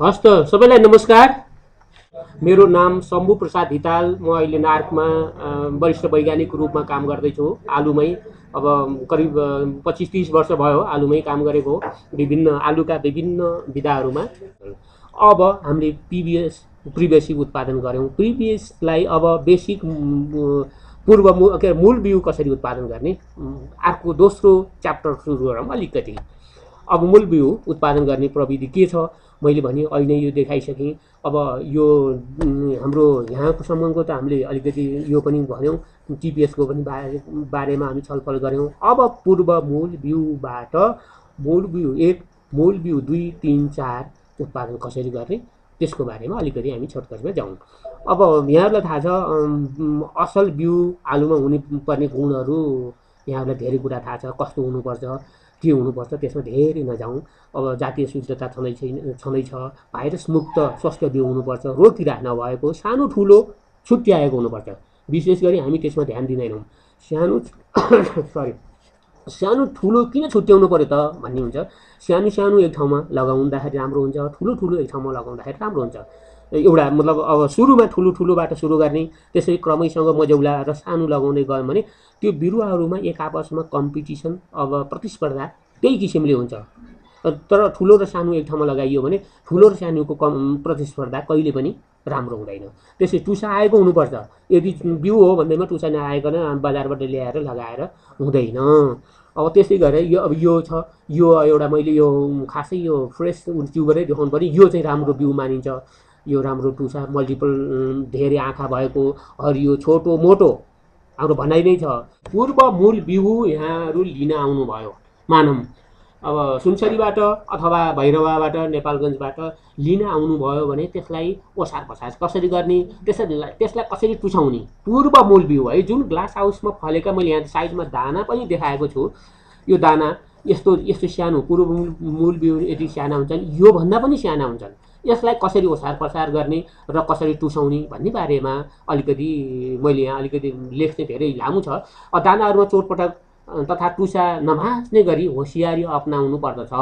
हस्त सबैलाई नमस्कार। मेरो नाम शम्भु प्रसाद हिताल। म अहिले नार्कमा वरिष्ठ वैज्ञानिक रूपमा काम गर्दैछु आलुमै। अब करिब 25-30 वर्ष भयो आलुमै काम गरेको, विभिन्न आलुका विभिन्न विधाहरूमा। अब हामीले प्रिभियसली उत्पादन गऱ्यौँ। प्रिभियसलाई अब बेसिक मूल बिउ कसरी उत्पादन गर्ने, अर्को दोस्रो च्याप्टर सुरु गरौँ अलिकति। अब मूल बिउ उत्पादन गर्ने प्रविधि के छ मैले भने अहिले यो देखाइसकेँ। अब यो हाम्रो यहाँको सम्मको त हामीले अलिकति यो पनि भन्यौँ, टिपिएसको पनि बारेमा हामी छलफल गऱ्यौँ। अब पूर्व मूल बिउबाट मूल बिउ 1, मूल बिउ 2, 3, 4 उत्पादन कसरी गर्ने त्यसको बारेमा अलिकति हामी छोटकरीमा जाउँ। अब यहाँहरूलाई थाहा छ असल बिउ आलुमा हुनुपर्ने गुणहरू, यहाँहरूलाई धेरै कुरा थाहा छ, कस्तो हुनुपर्छ के हुनुपर्छ, त्यसमा धेरै नजाउँ। अब जातीय शुद्धता छँदैछ, भाइरस मुक्त स्वस्थ बिउ हुनुपर्छ, रोगकिरा नभएको, सानो ठुलो छुट्याएको हुनुपर्छ। विशेष गरी हामी त्यसमा ध्यान दिँदैनौँ। सानो ठुलो किन छुट्याउनु पर्यो त भन्ने हुन्छ। सानो एक ठाउँमा लगाउँदाखेरि राम्रो हुन्छ, ठुलो एक ठाउँमा लगाउँदाखेरि राम्रो हुन्छ। एउटा मतलब अब सुरुमा ठुलोबाट सुरु गर्ने, त्यसरी क्रमैसँग मजौला र सानो लगाउँदै गयो भने त्यो बिरुवाहरूमा एक आपसमा कम्पिटिसन, अब प्रतिस्पर्धा त्यही किसिमले हुन्छ। तर ठुलो र सानो एक ठाउँमा लगाइयो भने ठुलो र सानोको प्रतिस्पर्धा कहिले पनि राम्रो हुँदैन। त्यसै टुसा आएको हुनुपर्छ। यदि बिउ हो भन्दैमा टुसा नआइकन बजारबाट ल्याएर लगाएर हुँदैन। अब त्यसै गरेर यो छ, यो एउटा मैले यो खासै यो फ्रेस ट्युबरै देखाउनु पर्यो। यो चाहिँ राम्रो बिउ मानिन्छ। यो राम्रो टुसा मल्टिपल धेरै आँखा भएको, हरियो छोटो मोटो हाम्रो भनाइ नै छ। पूर्व मूल बिउ यहाँहरू लिन आउनुभयो मानौँ, अब सुनसरीबाट अथवा भैरवाबाट नेपालगञ्जबाट लिन आउनुभयो भने त्यसलाई ओसार पसार कसरी गर्ने, त्यसलाई कसरी टुसाउने, पूर्व मूल बिउ है जुन ग्लास हाउसमा फलेका, मैले यहाँ साइडमा दाना पनि देखाएको छु। यो दाना यस्तो सानो पूर्व मूल बिउ यति साना हुन्छन्, योभन्दा पनि साना हुन्छन्। यसलाई कसरी ओसार पसार गर्ने र कसरी टुसाउने भन्ने बारेमा अलिकति मैले यहाँ अलिकति लेख चाहिँ धेरै लामो छ। दानाहरूमा चोटपटक तथा टुसा नभाँच्ने गरी होसियारी अपनाउनु पर्दछ।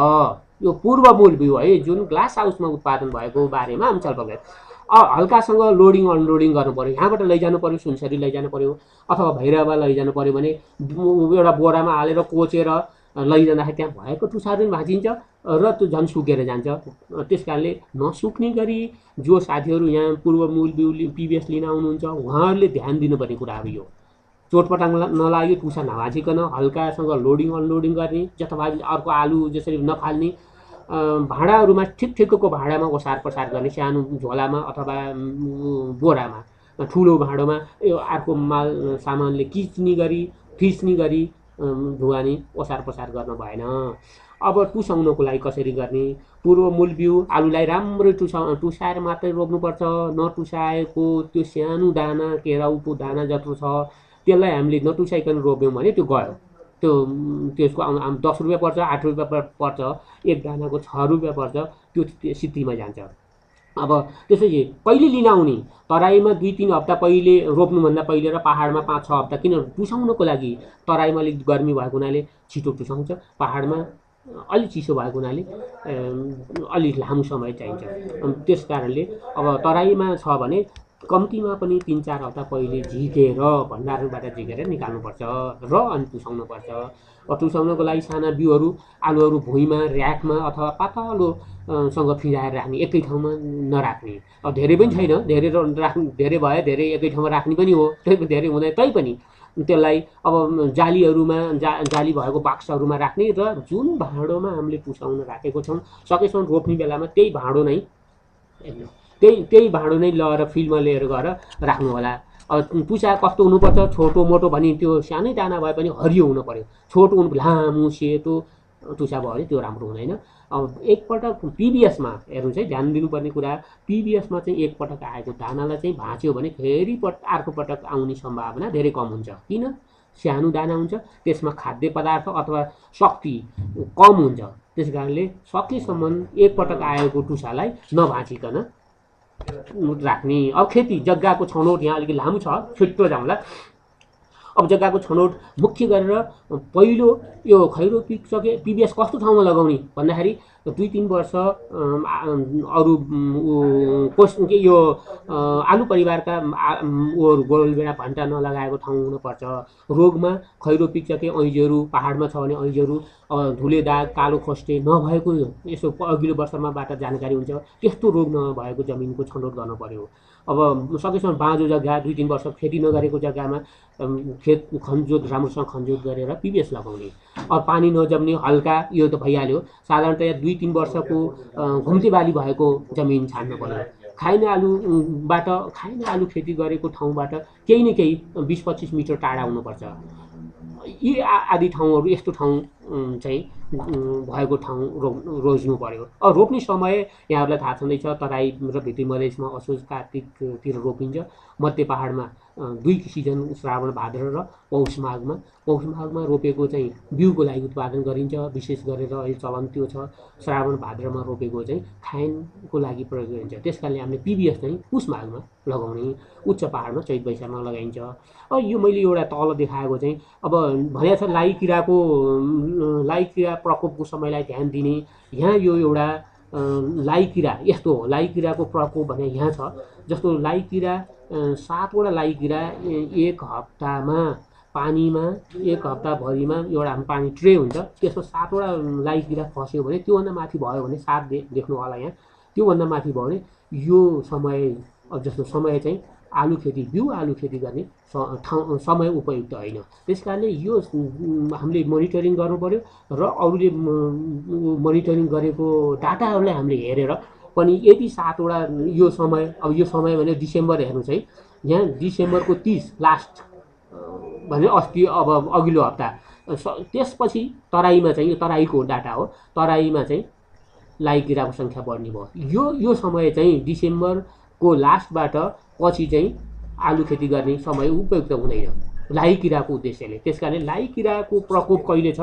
यो पूर्व मूल बिउ है जुन ग्लास हाउसमा उत्पादन भएको बारेमा हामी छलफल गऱ्यौँ। हल्कासँग लोडिङ अनलोडिङ गर्नु पर्यो। यहाँबाट लैजानु पर्यो, सुनसरी लैजानु पर्यो अथवा भैरवा लैजानु पर्यो भने एउटा बोरामा हालेर कोचेर लैजाँदाखेरि त्यहाँ भएको टुसाहरू पनि भाँचिन्छ र त्यो झन् सुकेर जान्छ। त्यस कारणले नसुक्ने गरी जो साथीहरू यहाँ पूर्व मूल बिउ पिबिएस लिन आउनुहुन्छ उहाँहरूले ध्यान दिनुपर्ने कुरा अब यो चोटपटाङ नलाग्यो, टुसा नभाँचिकन हल्कासँग लोडिङ अनलोडिङ गर्ने, जथाभावी अर्को आलु जसरी नफाल्ने भाँडाहरूमा ठिकको भाँडामा ओसार पसार गर्ने, सानो झोलामा अथवा बोरामा, ठुलो भाँडोमा यो अर्को माल सामानले खिच्ने गरी धुवानी ओसार पसार गर्न भएन। अब टुसाउनको लागि कसरी गर्ने, पूर्व मूल बिउ आलुलाई राम्रै टुसाएर मात्रै रोप्नुपर्छ। नटुसाएको त्यो सानो दाना, केराउको दाना जत्रो छ त्यसलाई हामीले नटुसाइकन रोप्यौँ भने त्यो गयो। त्यसको 10 रुपियाँ पर्छ, 8 रुपियाँ पर्छ, एक दानाको 6 रुपियाँ पर्छ, त्यो सिद्धिमा जान्छ। अब त्यसैले कहिले लिन आउने, तराईमा 2-3 हप्ता पहिले रोप्नुभन्दा पहिले र पहाडमा 5-6 हप्ता, किन टुसाउनको लागि तराईमा अलिक गर्मी भएको हुनाले छिटो टुसाउँछ, पहाडमा अलिक चिसो भएको हुनाले अलिक लामो समय चाहिन्छ। त्यस कारणले अब तराईमा छ भने कम्तीमा पनि 3-4 हप्ता पहिले झिकेर भण्डारबाट झिकेर निकाल्नुपर्छ र अनि टुसाउनुपर्छ। टुसाउनको लागि साना बिउहरू आलुहरू भुइँमा, र्याकमा अथवा पातलोसँग फिजाएर राख्ने, एकै ठाउँमा नराख्ने। अब धेरै पनि छैन, धेरै भए धेरै एकै ठाउँमा राख्ने पनि हो, धेरै हुँदैन तैपनि त्यसलाई अब जाली भएको बाक्सहरूमा राख्ने र जुन भाँडोमा हामीले टुसाउन राखेको छौँ सकेसम्म रोप्ने बेलामा त्यही भाँडो नै लगेर फिल्डमा लिएर गएर राख्नु होला। अब टुसा कस्तो हुनुपर्छ, छोटो मोटो भने त्यो सानै दाना भए पनि हरियो हुनु पर्यो। छोटो लामो सेतो टुसा भयो भने त्यो राम्रो हुँदैन। अब एकपटक पिबिएसमा हेर्नुहोस् है, ध्यान दिनुपर्ने कुरा, पिबिएसमा चाहिँ एकपटक आएको दानालाई चाहिँ भाँच्यो भने फेरि अर्को पटक आउने सम्भावना धेरै कम हुन्छ। किन? सानो दाना हुन्छ, त्यसमा खाद्य पदार्थ अथवा शक्ति कम हुन्छ। त्यस कारणले सकेसम्म एकपटक आएको टुसालाई नभाँचिकन राख्ने। अब खेती जग्गाको छनौट यहाँ अलिकति लामो छ, छिट्टो जाउँला। अब जग्गाको छनौट मुख्य गरेर पहिलो यो खैरो पिबिएस कस्तो ठाउँमा लगाउने भन्दाखेरि 2-3 वर्ष अरू यो आलु परिवारका गोलबेडा भन्टा नलगाएको ठाउँ हुनुपर्छ। रोगमा खैरो पिक्चके ऐँजहरू, पहाडमा छ भने ऐँजहरू, धुले दाग, कालो खोस्टे नभएको यसो अघिल्लो वर्षमाबाट जानकारी हुन्छ, त्यस्तो रोग नभएको जमिनको छनौट गर्नु पर्यो। अब सकेसम्म बाँझो जग्गा 2-3 वर्ष खेती नगरेको जग्गामा खेत खनजोत राम्रोसँग खनजोत गरेर पिबिएस लगाउने। अब पानी नजम्ने हल्का यो त भइहाल्यो। साधारणतया 2-3 वर्षको घुम्ती बाली भएको जमिन छान्नु पर्यो। खाइने आलु खेती गरेको ठाउँबाट केही न केही 20-25 मिटर टाढा हुनुपर्छ। यी आदि ठाउँहरू यस्तो ठाउँ चाहिँ भएको ठाउँ रोज्नु पर्यो। अब रोप्ने समय यहाँहरूलाई थाहा छँदैछ, तराई र भित्री मधेसमा असोज कार्तिकतिर रोपिन्छ। मध्य पहाडमा 2 सिजन श्रावण भाद्र र पौष माघमा रोपेको चाहिँ बिउको लागि उत्पादन गरिन्छ। विशेष गरेर अहिले चलन त्यो छ, श्रावण भाद्रमा रोपेको चाहिँ खायनको लागि प्रयोग गरिन्छ। त्यसकारणले हामीले पिबिएस चाहिँ पुष माघमा लगाउने, उच्च पहाडमा चैत वैशाखमा लगाइन्छ। अब यो मैले एउटा तल देखाएको चाहिँ अब भनेको छ लाई किरा प्रकोपको समयलाई ध्यान दिने। यहाँ यो एउटा लाई किरा यस्तो हो, लाई किराको प्रकोप भने यहाँ छ। जस्तो लाई किरा 7वटा लाई किरा एक हप्तामा पानीमा, एक हप्ताभरिमा एउटा पानी ट्रे हुन्छ, त्यसमा 7वटा लाई किरा फस्यो भने, त्योभन्दा माथि भयो भने 7 देख्नु होला यहाँ, त्योभन्दा माथि भयो भने यो समय, अब जस्तो समय चाहिँ आलु खेती गर्ने समय उपयुक्त होइन। त्यसकारणले यो हामीले मोनिटरिङ गर्नु पर्यो र अरूले मोनिटरिङ गरेको डाटाहरूलाई हामीले हेरेर पनि यदि 7वटा यो समय भने डिसेम्बर हेर्नुहोस् है, यहाँ डिसेम्बरको 30 लास्ट भने अस्ति अब अघिल्लो हप्ता, त्यसपछि तराईमा चाहिँ, यो तराईको डाटा हो, तराईमा चाहिँ लाई किराको सङ्ख्या बढ्ने भयो। यो समय चाहिँ डिसेम्बरको लास्टबाट पछि चाहिँ आलु खेती गर्ने समय उपयुक्त हुँदैन लाई किराको उद्देश्यले। त्यसकारणले लाई किराको प्रकोप कहिले छ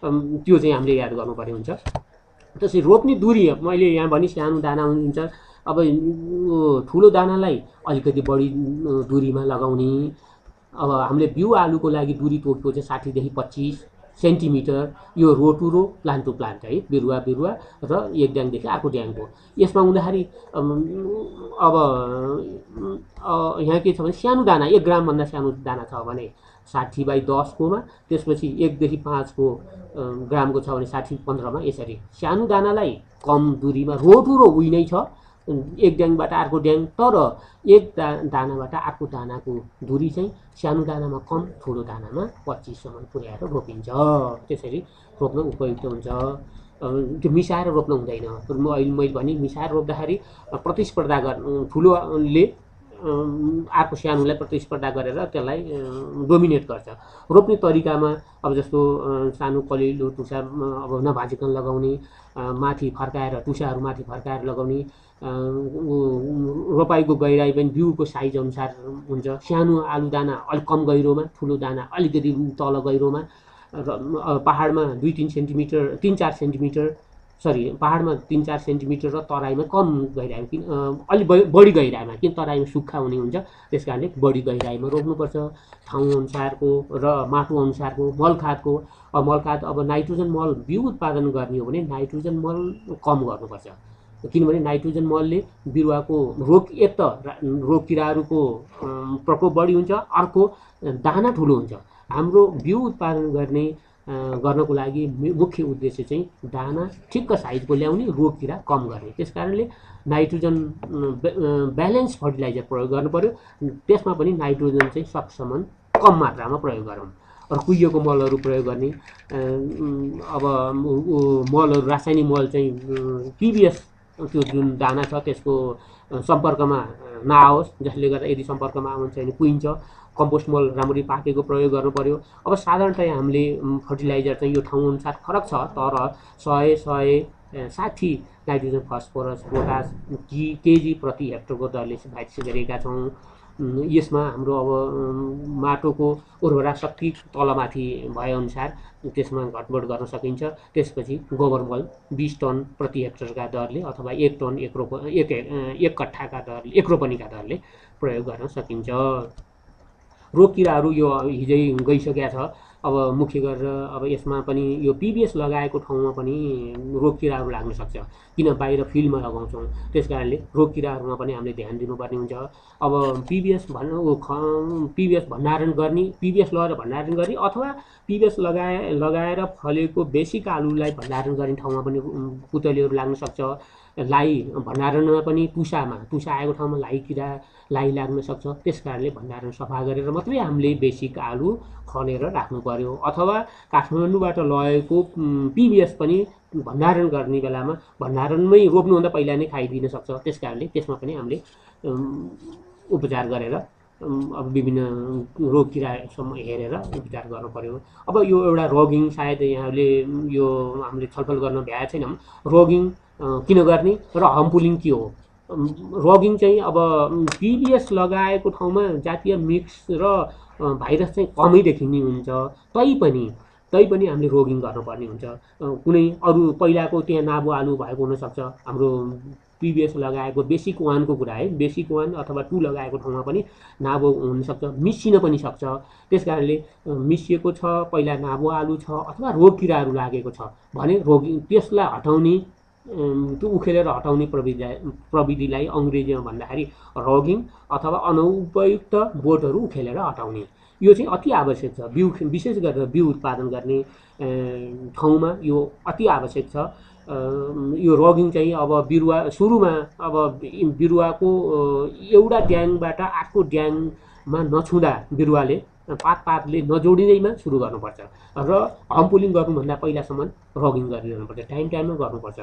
त्यो चाहिँ हामीले याद गर्नुपर्ने हुन्छ। त्यसै रोप्ने दूरी मैले यहाँ भने सानो दाना हुन्छ, अब ठुलो दानालाई अलिकति बढी दूरीमा लगाउने। अब हामीले बिउ आलुको लागि दूरी तोकेको चाहिँ 60 देखि 25 सेन्टिमिटर, यो row to row, plant to plant है, बिरुवा र एक ड्याङदेखि अर्को ड्याङको। यसमा हुँदाखेरि अब यहाँ के छ भने सानो दाना 1 ग्रामभन्दा सानो दाना छ भने 60/10 कोमा, त्यसपछि 1 देखि 5 ग्रामको छ भने 60/15मा। यसरी सानो दानालाई कम दूरीमा रो टु रो उही नै छ, एक ड्याङबाट अर्को ड्याङ, तर एक दानाबाट अर्को दानाको दूरी चाहिँ सानो दानामा कम, ठुलो दानामा 25सम्म पुर्याएर रोपिन्छ। त्यसरी रोप्न उपयुक्त हुन्छ। त्यो मिसाएर रोप्न हुँदैन। अहिले मैले भने मिसाएर रोप्दाखेरि प्रतिस्पर्धा ठुलोले अर्को सानोलाई प्रतिस्पर्धा गरेर त्यसलाई डोमिनेट गर्छ। रोप्ने तरिकामा अब जस्तो सानो कलिलो टुसा अब नभाजिकन लगाउने, माथि फर्काएर टुसाहरू माथि फर्काएर लगाउने, रोपाइको गहिराई पनि बिउको साइज अनुसार हुन्छ। सानो आलु दाना अलिक कम गहिरोमा, ठुलो दाना अलिकति तल गहिरोमा, र पहाडमा 2-3 सेन्टिमिटर, 3-4 सेन्टिमिटर, पहाडमा 3-4 सेन्टिमिटर र तराईमा कम गहिराइमा, किन अलि बढी गहिराइमा, किन तराईमा सुक्खा हुने हुन्छ, त्यस कारणले बढी गहिराइमा रोप्नुपर्छ। ठाउँ अनुसारको र माटो अनुसारको, मलखादको। मलखाद अब नाइट्रोजन मल बिउ उत्पादन गर्ने हो भने नाइट्रोजन मल कम गर्नुपर्छ, किनभने नाइट्रोजन मलले बिरुवाको एक त रोग किराहरूको प्रकोप बढी हुन्छ, अर्को दाना ठुलो हुन्छ। हाम्रो बिउ उत्पादन गर्नको लागि मुख्य उद्देश्य चाहिँ दाना ठिक्क साइजको ल्याउने, रोग किरा कम गर्ने। त्यस कारणले नाइट्रोजन ब्यालेन्स फर्टिलाइजर प्रयोग गर्नु पर्यो। त्यसमा पनि नाइट्रोजन चाहिँ सकेसम्म कम मात्रामा प्रयोग गरौँ। र कुहिएको मलहरू प्रयोग गर्ने। अब मलहरू, रासायनिक मल चाहिँ पिबिएस त्यो जुन दाना छ त्यसको सम्पर्कमा नआओस्, जसले गर्दा यदि सम्पर्कमा आउँछ भने कुहिन्छ। कम्पोस्ट मल राम्ररी पाकेको प्रयोग गर्नु पर्यो। अब साधारणतया हामीले फर्टिलाइजर चाहिँ यो ठाउँ अनुसार फरक छ, तर 100-160 नाइट्रोजन, फस्फोरस, पोटास केजी प्रति हेक्टरको दरले सिफारिस गरेका छौँ। यसमा हाम्रो अब माटोको उर्वरा शक्ति तलमाथि भएअनुसार त्यसमा घटबड गर्न सकिन्छ। त्यसपछि गोबर मल 20 टन प्रति हेक्टरका दरले अथवा 1 टन एक कट्ठाका दरले, एक रोपनीका दरले प्रयोग गर्न सकिन्छ। रोग किराहरू यो हिजै गइसकेका छ। अब मुख्य गरेर अब यसमा पनि यो पिबिएस लगाएको ठाउँमा पनि रोग किराहरू लाग्न सक्छ, किन बाहिर फिल्डमा लगाउँछौँ, त्यस कारणले रोग किराहरूमा पनि हामीले ध्यान दिनुपर्ने हुन्छ। अब पिबिएस पिबिएस भण्डारण गर्ने, पिबिएस लगाएर भण्डारण गर्ने अथवा पिबिएस लगाएर फलेको बेसिक आलुलाई भण्डारण गर्ने ठाउँमा पनि पुतलीहरू लाग्न सक्छ। लाई भण्डारणमा पनि टुसा आएको ठाउँमा लाई लाग्न सक्छ। त्यस कारणले भण्डारण सफा गरेर मात्रै हामीले बेसिक आलु खनेर राख्नु पर्यो। अथवा काठमाडौँबाट लगेको पिबिएस पनि भण्डारण गर्ने बेलामा भण्डारणमै रोप्नुभन्दा पहिला नै खाइदिन सक्छ। त्यस कारणले त्यसमा पनि हामीले उपचार गरेर अब विभिन्न रोग किरासम्म हेरेर उपचार गर्नु पर्यो। अब यो एउटा रगिङ सायद यहाँले यो हामीले छलफल गर्न भ्याएको छैनौँ, रगिङ किन गर्ने र हम्पुलिङ के हो। रगिङ चाहिँ अब पिबिएस लगाएको ठाउँमा जातीय मिक्स र भाइरस चाहिँ कमै देखिने हुन्छ, तैपनि हामीले रगिङ गर्नुपर्ने हुन्छ। कुनै अरू पहिलाको त्यहाँ नाबो आलु भएको हुनसक्छ, हाम्रो पिबिएस लगाएको बेसिक 1 को कुरा है, बेसिक 1 अथवा 2 लगाएको ठाउँमा पनि नाबो हुनसक्छ, मिसिन पनि सक्छ। त्यस कारणले मिसिएको छ, पहिला नाबो आलु छ अथवा रोग किराहरू लागेको छ भने रगिङ त्यसलाई हटाउने, त्यो उखेलेर हटाउने प्रविधिलाई अङ्ग्रेजीमा भन्दाखेरि रगिङ अथवा अनुपयुक्त बोटहरू उखेलेर हटाउने, यो चाहिँ अति आवश्यक छ। बिउ विशेष गरेर बिउ उत्पादन गर्ने ठाउँमा यो अति आवश्यक छ। यो रगिङ चाहिँ अब बिरुवा सुरुमा अब बिरुवाको एउटा ड्याङबाट अर्को ड्याङमा नछुँदा बिरुवाले पातले नजोडिँदैमा सुरु गर्नुपर्छ र हम्पुलिङ गर्नुभन्दा पहिलासम्म रगिङ गरिरहनुपर्छ, टाइममा गर्नुपर्छ।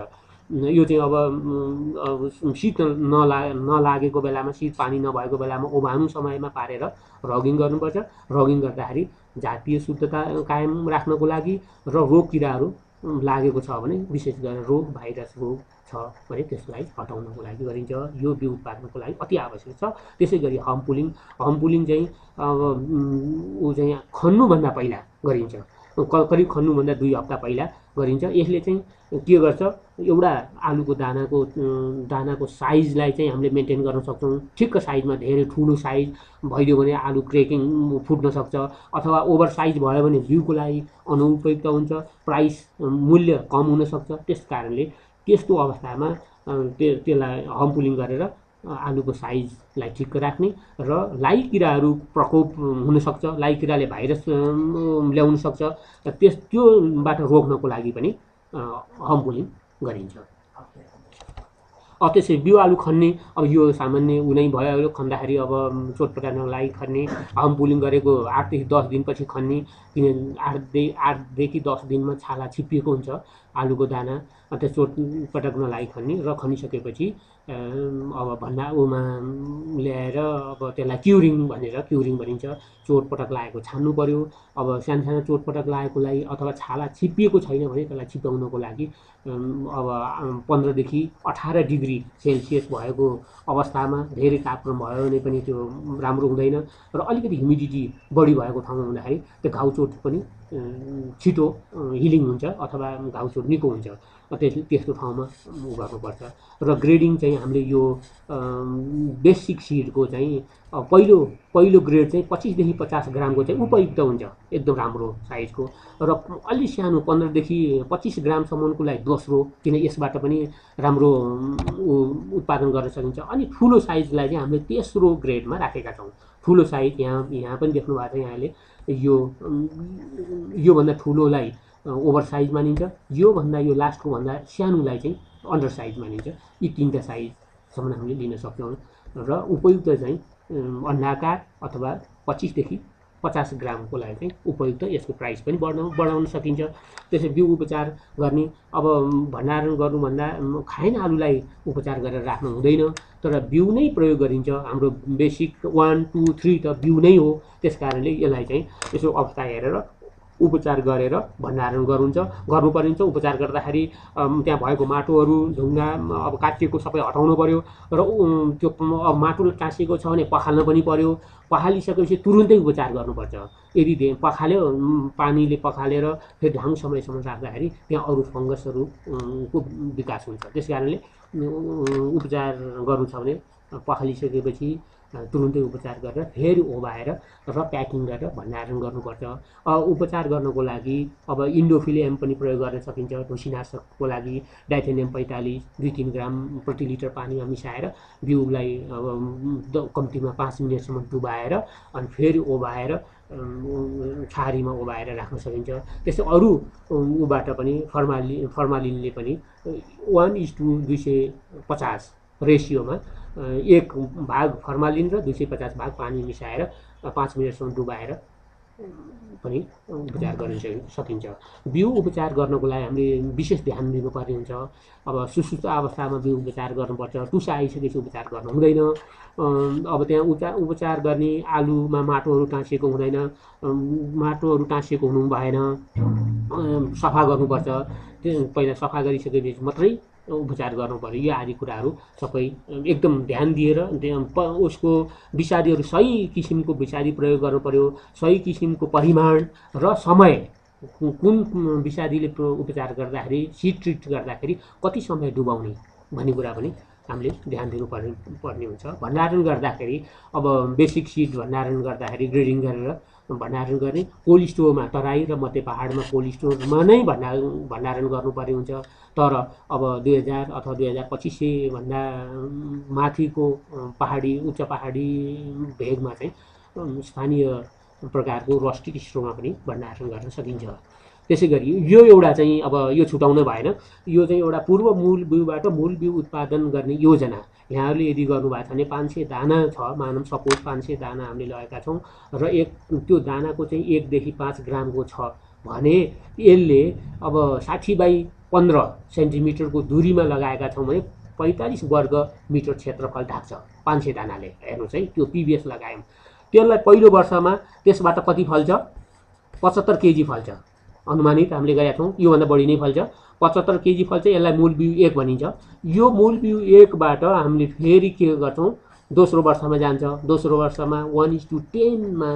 यो चाहिँ अब शीत नलागेको बेलामा, शीत पानी नभएको बेलामा ओभानो समयमा पारेर रगिङ गर्नुपर्छ। रगिङ गर्दाखेरि जातीय शुद्धता कायम राख्नको लागि र रोग किराहरू लागेको छ भने विशेष गरेर रोग भाइरस रोग छ भने त्यसलाई हटाउनको लागि गरिन्छ। यो बिउ उत्पादनको लागि अति आवश्यक छ। त्यसै गरी हम्पुलिङ चाहिँ अब ऊ चाहिँ खन्नुभन्दा पहिला गरिन्छ, करिब खन्नुभन्दा 2 हप्ता पहिला गरिन्छ। यसले चाहिँ के गर्छ, एउटा आलुको दानाको साइजलाई चाहिँ हामीले मेन्टेन गर्न सक्छौँ। ठिक्क साइजमा धेरै ठुलो साइज भइदियो भने आलु क्रेकिङ फुट्न सक्छ, अथवा ओभर साइज भयो भने बिउको लागि अनुपयुक्त हुन्छ, प्राइस मूल्य कम हुनसक्छ। त्यस कारणले त्यस्तो अवस्थामा त्यसलाई हम्पुलिङ गरेर आलुको साइजलाई ठिक्क राख्ने र लाई किराहरू प्रकोप हुनसक्छ, लाई किराले भाइरस ल्याउन सक्छ, त्योबाट रोक्नको लागि पनि हम्पुलिङ गरिन्छ। त्यसै बिउ आलु खन्ने, अब यो सामान्य उनै भयो, खन्दाखेरि अब चोटपटक लागि खन्ने, हम्पुलिङ गरेको 8 देखि 10 दिनपछि खन्ने, किन 8 देखि 10 दिनमा छाला छिप्पिएको हुन्छ आलुको दाना, त्यो चोटपटक नलागि खन्ने र खनिसकेपछि अब उमा ल्याएर अब त्यसलाई क्युरिङ भनिन्छ। चोटपटक लागेको छान्नु पर्यो। अब सानो चोटपटक लागेकोलाई अथवा छाला छिप्पिएको छैन भने त्यसलाई छिप्पाउनको लागि अब 15 देखि 18 डिग्री सेल्सियस भएको अवस्थामा, धेरै तापक्रम भयो भने पनि त्यो राम्रो हुँदैन र अलिकति ह्युमिडिटी बढी भएको ठाउँमा हुँदाखेरि त्यो घाउचोट पनि छिटो हिलिङ हुन्छ अथवा घाउचोट निको हुन्छ। त्यस्तो ठाउँमा गर्नुपर्छ। र ग्रेडिङ चाहिँ हामीले यो बेसिक सिडको चाहिँ पहिलो ग्रेड चाहिँ 25 देखि 50 ग्रामको चाहिँ उपयुक्त हुन्छ, एकदम राम्रो साइजको। र अलि सानो 15 देखि 25 ग्रामसम्मको लागि दोस्रो, किन यसबाट पनि राम्रो उत्पादन गर्न सकिन्छ। अनि ठुलो साइजलाई चाहिँ हामीले तेस्रो ग्रेडमा राखेका छौँ। ठुलो साइज यहाँ पनि देख्नु भएको छ यहाँले, योभन्दा ठुलोलाई ओभर साइज मानिन्छ, योभन्दा यो लास्टको भन्दा सानोलाई चाहिँ अन्डर साइज मानिन्छ। यी 3टा साइजसम्म हामीले लिन सक्छौँ। र उपयुक्त चाहिँ अन्डाकार अथवा 25 देखि 50 ग्रामको लागि चाहिँ उपयुक्त, यसको प्राइस पनि बढाउन सकिन्छ। त्यसै बिउ उपचार गर्ने, अब भण्डारण गर्नुभन्दा खाइन आलुलाई उपचार गरेर राख्नु हुँदैन, तर बिउ नै प्रयोग गरिन्छ। हाम्रो बेसिक 1, 2, 3 त बिउ नै हो। त्यस कारणले यसलाई चाहिँ यसो अवस्था हेरेर उपचार गरेर भण्डारण गर्नुपर्ने। उपचार गर्दाखेरि त्यहाँ भएको माटोहरू ढुङ्गा अब काटिएको सबै हटाउनु पर्यो र त्यो अब माटो टाँसिएको छ भने पखाल्न पनि पर्यो। पखालिसकेपछि तुरुन्तै उपचार गर्नुपर्छ। यदि पखाल्यो, पानीले पखालेर फेरि लामो समयसम्म राख्दाखेरि त्यहाँ अरू फङ्गसहरूको विकास हुन्छ। त्यस कारणले उपचार गर्नु छ भने पखालिसकेपछि तुरुन्तै उपचार गरेर फेरि ओभाएर र प्याकिङ गरेर भण्डारण गर्नुपर्छ। उपचार गर्नको लागि अब इन्डोफिलियम पनि प्रयोग गर्न सकिन्छ। ढुसीनाशकको लागि डाइथेनियम 45 2-3 ग्राम प्रति लिटर पानीमा मिसाएर बिउलाई कम्तीमा 5 मिनटसम्म डुबाएर अनि फेरि ओभाएर छारीमा ओभाएर राख्न सकिन्छ। त्यस्तै अरू ऊबाट पनि फर्मालिनले पनि 1:250 रेसियोमा 1 भाग फर्मालिन र 250 भाग पानी मिसाएर 5 मिनटसम्म डुबाएर पनि उपचार गर्न सकिन्छ। बिउ उपचार गर्नको लागि हामीले विशेष ध्यान दिनुपर्ने हुन्छ। अब सुसुप्त अवस्थामा बिउ उपचार गर्नुपर्छ। टुसा आइसकेपछि उपचार गर्नु हुँदैन। अब त्यहाँ उपचार गर्ने आलुमा माटोहरू टाँसिएको हुँदैन, माटोहरू टाँसिएको हुनु भएन, सफा गर्नुपर्छ। पहिला सफा गरिसकेपछि मात्रै उपचार गर्नु पर्यो। यो आदि कुराहरू सबै एकदम ध्यान दिएर उसको विषादीहरू सही किसिमको विषादी प्रयोग गर्नु पर्यो। सही किसिमको परिमाण र समय, कुन विषादीले उपचार गर्दाखेरि सिड ट्रिट गर्दाखेरि कति समय डुबाउने भन्ने कुरा पनि हामीले ध्यान दिनुपर्ने हुन्छ। भण्डारण गर्दाखेरि अब बेसिक सिड भण्डारण गर्दाखेरि ग्रेडिङ गरेर भण्डारण गर्ने, कोल्ड स्टोरमा तराई र मध्य पहाडमा कोल्ड स्टोरमा नै भण्डारण गर्नुपर्ने हुन्छ। तर अब 2000 अथवा 2500 भन्दा माथिको उच्च पहाडी भेगमा चाहिँ स्थानीय प्रकारको रस्टिक स्टोरमा पनि भण्डारण गर्न सकिन्छ। त्यसै गरी यो एउटा चाहिँ अब यो छुटाउन भएन। यो चाहिँ एउटा पूर्व मूल बिउबाट मूल बिउ उत्पादन गर्ने योजना यहाँहरूले यदि गर्नुभएको छ भने 500 दाना छ, मानौँ सपोज 500 दाना हामीले लगाएका छौँ र त्यो दानाको चाहिँ 1 देखि 5 ग्रामको छ भने यसले अब 60 बाई 15 सेन्टिमिटरको दूरीमा लगाएका छौँ भने 45 वर्ग मिटर क्षेत्रफल ढाक्छ 500 दानाले। हेर्नुहोस् है, त्यो पिबिएस लगायौँ। त्यसलाई पहिलो वर्षमा त्यसबाट कति फल्छ? 75 केजी फल्छ। अनुमानित हामीले गरेका छौँ, योभन्दा बढी नै फल्छ। 75 केजी फल्छ। यसलाई मूल बिउ 1 भनिन्छ। यो मूल बिउ 1बाट हामीले फेरि के गर्छौँ? दोस्रो वर्षमा जान्छ। दोस्रो वर्षमा 1:10मा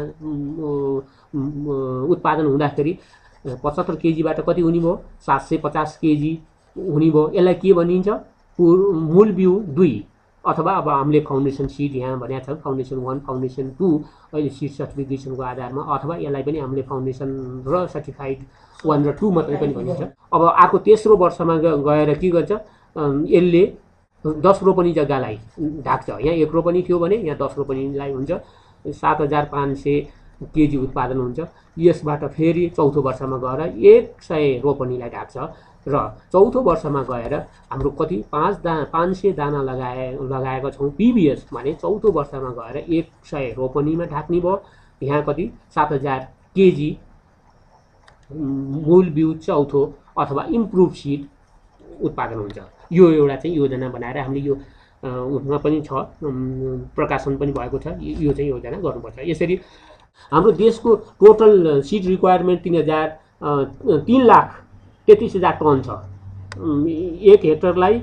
उत्पादन हुँदाखेरि 75 केजीबाट कति हुने भयो? 750 केजी हुने भयो। यसलाई के भनिन्छ? मूल बिउ 2 अथवा अब हामीले फाउन्डेसन सिड यहाँ भनेको छ, फाउन्डेसन 1 फाउन्डेसन 2 अहिले सिड सर्टिफिकेसनको आधारमा, अथवा यसलाई पनि हामीले फाउन्डेसन र सर्टिफाइड 1 र 2 मात्रै पनि भनिन्छ। अब अर्को तेस्रो वर्षमा गएर के गर्छ? यसले 10 रोपनी जग्गालाई ढाक्छ। यहाँ 1 रोपनी थियो भने यहाँ 10 रोपनीलाई हुन्छ। 7500 केजी उत्पादन हुन्छ। यसबाट फेरि चौथो वर्षमा गएर 100 रोपनीलाई ढाक्छ र चौथो वर्षमा गएर हाम्रो कति 500 दाना लगाएको छौँ पिबिएस भने चौथो वर्षमा गएर 100 रोपनीमा ढाक्ने भयो। यहाँ कति 7000 केजी मूल बिउ चौथो अथवा इम्प्रुभ सिड उत्पादन हुन्छ। यो एउटा चाहिँ योजना बनाएर हामीले यो उसमा पनि छ, प्रकाशन पनि भएको छ। यो चाहिँ योजना गर्नुपर्छ। यसरी हाम्रो देशको टोटल सिड रिक्वायरमेन्ट 3,33,000 टन छ। 1 हेक्टरलाई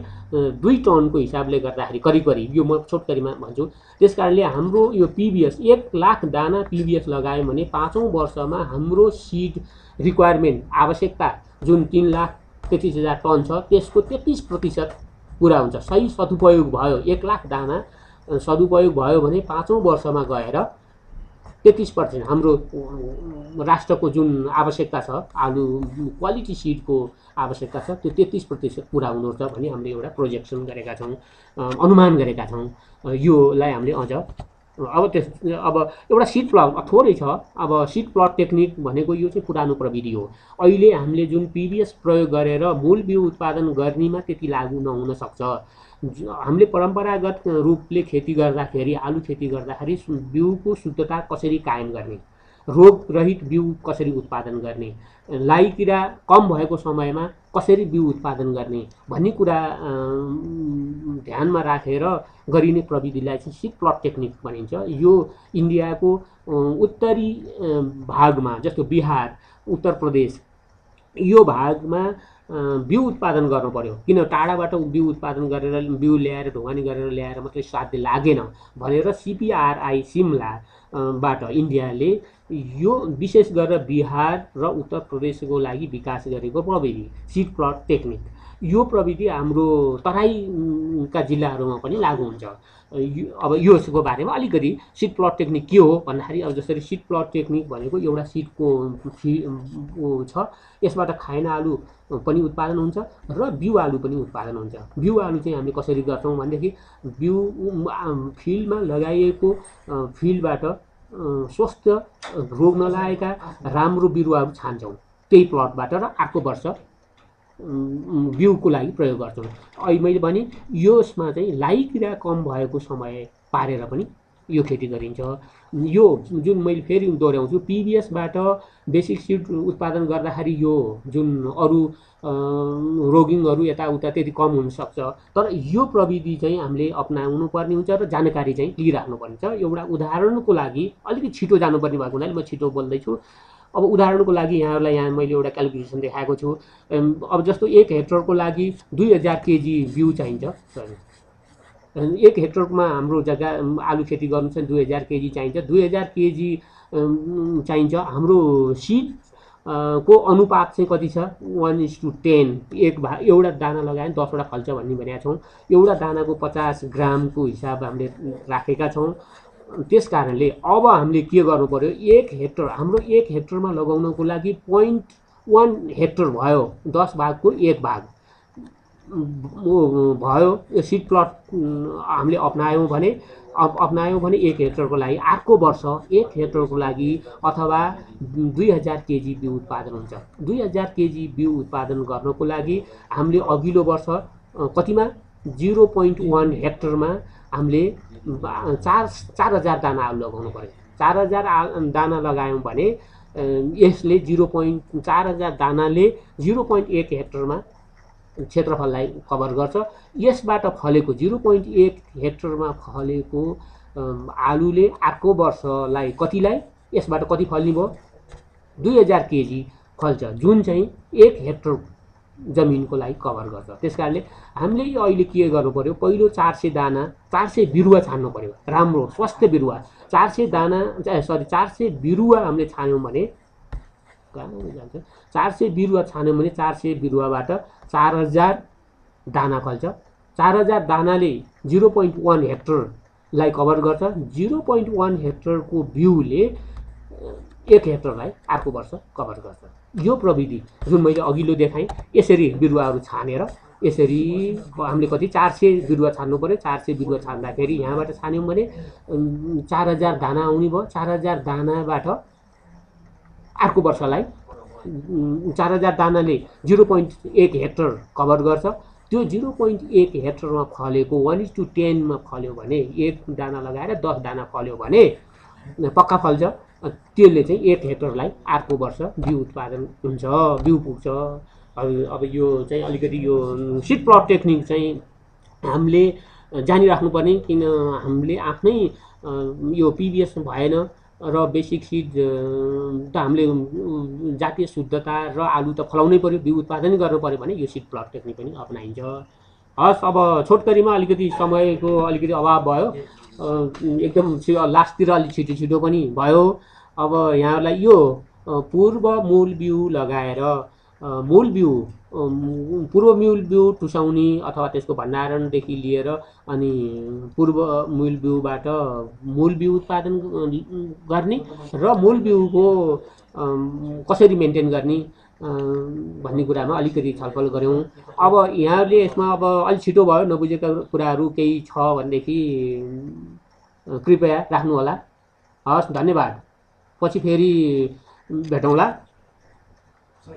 2 टनको हिसाबले गर्दाखेरि करिब यो म छोटकरीमा भन्छु। त्यसकारणले हाम्रो यो पिबिएस 1 लाख दाना पिबिएस लगायो भने 5औं वर्षमा हाम्रो सिड रिक्वायरमेन्ट आवश्यकता जुन 3,33,000 टन छ त्यसको 33% पुरा हुन्छ। सही सदुपयोग भयो, 1 लाख दाना सदुपयोग भयो भने 5औं वर्षमा गएर 33% हाम्रो राष्ट्रको जुन आवश्यकता छ, आलु क्वालिटी सिडको आवश्यकता छ, त्यो 33% पुरा हुनुपर्छ भन्ने हामीले एउटा प्रोजेक्सन गरेका छौँ, अनुमान गरेका छौँ। योलाई हामीले अझ अब एउटा सिड प्लट थोरै छ। अब सिड प्लट टेक्निक भनेको यो चाहिँ पुरानो प्रविधि हो। अहिले हामीले जुन पिबिएस प्रयोग गरेर मूल बिउ उत्पादन गर्नेमा त्यति लागू नहुन सक्छ। हामीले परम्परागत रूपले खेती गर्दाखेरि, आलु खेती गर्दाखेरि बिउको शुद्धता कसरी कायम गर्ने, रोगरहित बिउ कसरी उत्पादन गर्ने, लाइकिरा कम भएको समयमा कसरी बिउ उत्पादन गर्ने भन्ने कुरा ध्यानमा राखेर गरिने प्रविधिलाई चाहिँ सिड प्लट टेक्निक भनिन्छ। यो इन्डियाको उत्तरी भागमा जस्तो बिहार, उत्तर प्रदेश यो भागमा बिउ उत्पादन गर्नु पर्यो। किन टाढाबाट बिउ उत्पादन गरेर बिउ ल्याएर ढुवानी गरेर ल्याएर मात्रै साध्य लागेन भनेर सिपिआरआई सिमलाबाट इन्डियाले यो विशेष गरेर बिहार र उत्तर प्रदेशको लागि विकास गरेको प्रविधि सिड प्लट टेक्निक। यो प्रविधि हाम्रो तराईका जिल्लाहरूमा पनि लागू हुन्छ। अब यसको बारेमा अलिकति सिड प्लट टेक्निक के हो भन्दाखेरि अब जसरी सिड प्लट टेक्निक भनेको एउटा सिडको छ, यसबाट खाएन आलु पनि उत्पादन हुन्छ र बिउ आलु पनि उत्पादन हुन्छ। बिउ आलु चाहिँ हामीले कसरी गर्छौँ भनेदेखि बिउ फिल्डमा लगाइएको फिल्डबाट स्वस्थ रोग नलागेका राम्रो बिरुवाहरू छान्छौँ त्यही प्लटबाट र अर्को वर्ष बिउको लागि प्रयोग गर्छौँ। अहिले मैले भने यसमा चाहिँ लाइकिरा कम भएको समय पारेर पनि यो खेती गरिन्छ। यो जुन मैले फेरि दोहोऱ्याउँछु, पिबिएसबाट बेसिक सिड उत्पादन गर्दाखेरि यो जुन अरू रोगिङहरू यताउता त्यति कम हुनसक्छ, तर यो प्रविधि चाहिँ हामीले अपनाउनु पर्ने हुन्छ र जानकारी चाहिँ लिइराख्नुपर्ने छ। एउटा उदाहरणको लागि अलिकति छिटो जानुपर्ने भएको हुनाले म छिटो बोल्दैछु। अब उदाहरणको लागि यहाँहरूलाई यहाँ मैले एउटा क्यालकुलेसन देखाएको छु। अब जस्तो 1 हेक्टरको लागि 2000 केजी बिउ चाहिन्छ। 1 हेक्टरमा हाम्रो जग्गा आलु खेती गर्नु छ 2000 केजी चाहिन्छ। 2000 केजी चाहिन्छ। हाम्रो सिड को अनुपात चाहिँ कति छ? 1:10। एउटा दाना लगायो भने 10 वटा फल्छ भन्ने भनेका छौँ। एउटा दानाको 50 ग्रामको हिसाब हामीले राखेका छौँ। त्यस कारणले अब हामीले के गर्नु पर्यो, 1 हेक्टर हाम्रो 1 हेक्टरमा लगाउनको लागि 0.1 हेक्टर भयो, 10 भागको 1 भाग भयो। यो सिड प्लट हामीले अप्नायौँ भने 1 हेक्टरको लागि अर्को वर्ष 1 हेक्टरको लागि अथवा 2000 केजी बिउ उत्पादन हुन्छ। 2000 केजी बिउ उत्पादन गर्नको लागि हामीले अघिल्लो वर्ष कतिमा 0.1 हेक्टरमा हामीले 4000 दाना आलु लगाउनु पर्यो। 4000 दाना लगायौँ भने यसले 4000 दानाले 0.1 हेक्टरमा क्षेत्रफललाई कभर गर्छ। यसबाट फलेको 0.1 हेक्टरमा फलेको आलुले अर्को वर्षलाई कतिलाई यसबाट कति फल्ने भयो? 2000 केजी फल्छ, जुन चाहिँ 1 हेक्टर जमिनको लागि कभर गर्छ। त्यसकारणले हामीले अहिले के गर्नु पर्यो, पहिलो 400 दाना 400 बिरुवा छान्नु पर्यो, राम्रो स्वस्थ बिरुवा। 400 बिरुवा हामीले छान्यौँ भने 400 बिरुवा छान्यौँ भने 400 बिरुवाबाट 4000 दाना फल्छ। 4000 दानाले 0.1 हेक्टरलाई कभर गर्छ। 0.1 हेक्टरको बिउले 1 हेक्टरलाई अर्को वर्ष कभर गर्छ। यो प्रविधि जुन मैले अघिल्लो देखाएँ, यसरी बिरुवाहरू छानेर यसरी हामीले कति 400 बिरुवा छान्नु पर्यो। 400 बिरुवा छान्दाखेरि यहाँबाट छान्यौँ भने 4000 दाना आउने भयो। 4000 दानाबाट अर्को वर्षलाई 4000 दानाले 0.1 हेक्टर कभर गर्छ। त्यो 0.1 हेक्टरमा फलेको 1:10मा फल्यो भने 1 दाना लगाएर 10 दाना फल्यो भने पक्का फल्छ। त्यसले चाहिँ 1 हेक्टरलाई अर्को वर्ष बिउ उत्पादन हुन्छ, बिउ पुग्छ। अब यो चाहिँ अलिकति यो सिड प्लट टेक्निक चाहिँ हामीले जानिराख्नुपर्ने, किन हामीले आफ्नै यो पिबिएस भएन र बेसिक सिड त हामीले जातीय शुद्धता र आलु त फलाउनै पर्यो, बिउ उत्पादन गर्नु पर्यो भने यो सिड प्लट टेक्निक पनि अपनाइन्छ। हस्, अब छोटकरीमा अलिकति समयको अलिकति अभाव भयो, एकदम लास्टतिर अलिक छिटो पनि भयो। अब यहाँहरूलाई यो पूर्व मूल बिउ लगाएर पूर्व मूल बिउ टुसाउने अथवा त्यसको भण्डारणदेखि लिएर अनि पूर्व मूल बिउबाट मूल बिउ उत्पादन गर्ने र मूल बिउको कसरी मेन्टेन गर्ने भन्ने कुरामा अलिकति छलफल गऱ्यौँ। अब यहाँहरूले यसमा अब अलिक छिटो भयो, नबुझेका कुराहरू केही छ भनेदेखि कृपया राख्नुहोला। हस्, धन्यवाद। पछि फेरि भेटौँला।